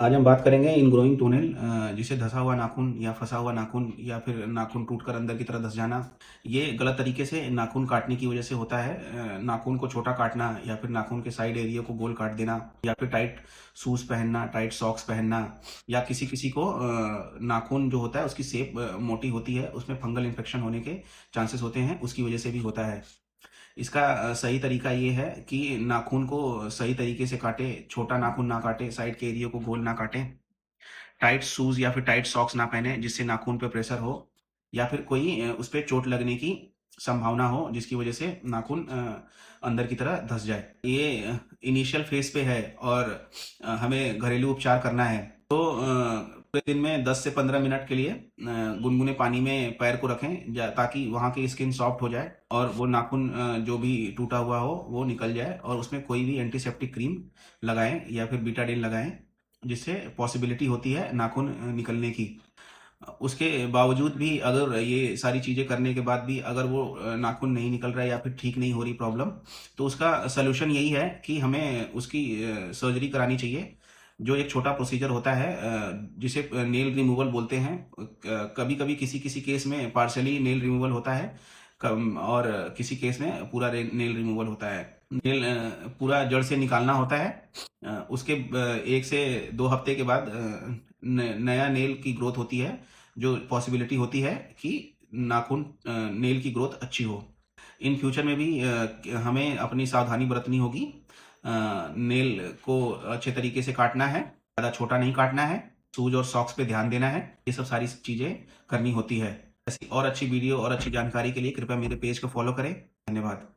आज हम बात करेंगे इनग्रोइंग टोनेल जिसे धँसा हुआ नाखून या फँसा हुआ नाखून या फिर नाखून टूटकर अंदर की तरफ धँस जाना। ये गलत तरीके से नाखून काटने की वजह से होता है। नाखून को छोटा काटना या फिर नाखून के साइड एरिया को गोल काट देना या फिर टाइट शूज़ पहनना, टाइट सॉक्स पहनना या किसी-किसी को नाखून जो होता है उसकी शेप मोटी होती है, उसमें फंगल इन्फेक्शन होने के चांसेस होते हैं, उसकी वजह से भी होता है। इसका सही तरीका ये है कि नाखून को सही तरीके से काटें, छोटा नाखून ना काटें, साइड के एरिया को गोल ना काटें, टाइट शूज़ या फिर टाइट सॉक्स ना पहनें जिससे नाखून पे प्रेशर हो या फिर कोई उस पे चोट लगने की संभावना हो जिसकी वजह से नाखून अंदर की तरह धँस जाए। ये इनिशियल फ़ेज़ पे है और हमें घरेलू उपचार करना है। तो पूरे दिन में 10 से 15 मिनट के लिए गुनगुने पानी में पैर को रखें ताकि वहाँ की स्किन सॉफ्ट हो जाए और वो नाखून जो भी टूटा हुआ हो वो निकल जाए और उसमें कोई भी एंटीसेप्टिक क्रीम लगाएँ या फिर बीटाडिन लगाएँ, जिससे पॉसिबिलिटी होती है नाखून निकलने की। उसके बावजूद भी अगर ये सारी चीज़ें करने के बाद भी अगर वो नाखून नहीं निकल रहा है या फिर ठीक नहीं हो रही प्रॉब्लम, तो उसका सॉल्यूशन यही है कि हमें उसकी सर्जरी करानी चाहिए। जो एक छोटा प्रोसीजर होता है जिसे नेल रिमूवल बोलते हैं। कभी-कभी किसी-किसी केस में पार्शियली नेल रिमूवल होता है कम और किसी केस में पूरा नेल रिमूवल होता है। नेल पूरा जड़ से निकालना होता है। उसके 1 से 2 हफ्ते के बाद नया नेल की ग्रोथ होती है, जो पॉसिबिलिटी होती है कि नाखून नेल की ग्रोथ अच्छी हो। इन फ्यूचर में भी हमें अपनी सावधानी बरतनी होगी। नेल को अच्छे तरीके से काटना है, ज़्यादा छोटा नहीं काटना है, शूज़ और सॉक्स पे ध्यान देना है, ये सब सारी चीज़ें करनी होती है। ऐसी और अच्छी वीडियो और अच्छी जानकारी के लिए कृपया मेरे पेज को फॉलो करें। धन्यवाद।